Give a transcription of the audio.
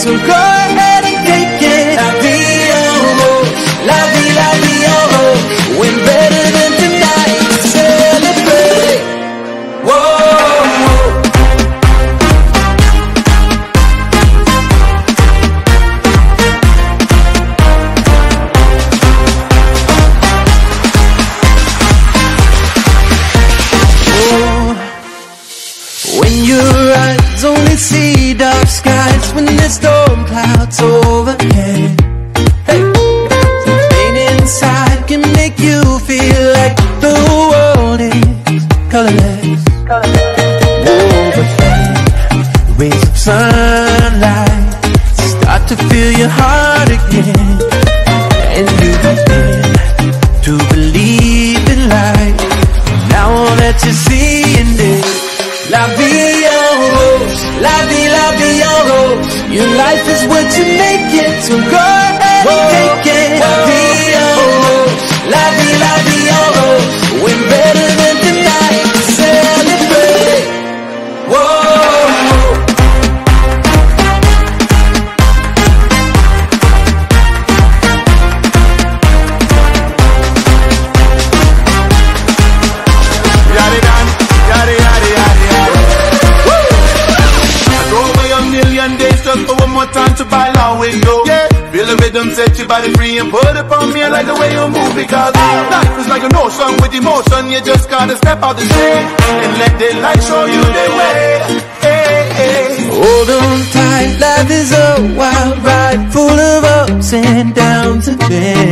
so go ahead and take it. La vie en rose, la vie en rose. When better than tonight, celebrate. Whoa. When your eyes only see dark skies, when there's storm clouds overhead, hey, the pain inside can make you feel like the world is colorless. Oh, but then the rays of sunlight start to fill your heart again, and you begin to believe in life. Now all that you're seeing is la vie en rose, la vie en rose. Your life is what you make it, so go ahead and take it. La vie en rose, la vie en rose. When better than tonight, celebrate. Whoa. For one more time to buy long way go. Yeah. Feel the rhythm, set your body free and put it on me. I like the way you move because life is like an ocean with emotion. You just gotta step out the shade and let the light show you the way. Hey, hey. Hold on tight, life is a wild ride full of ups and downs and bends.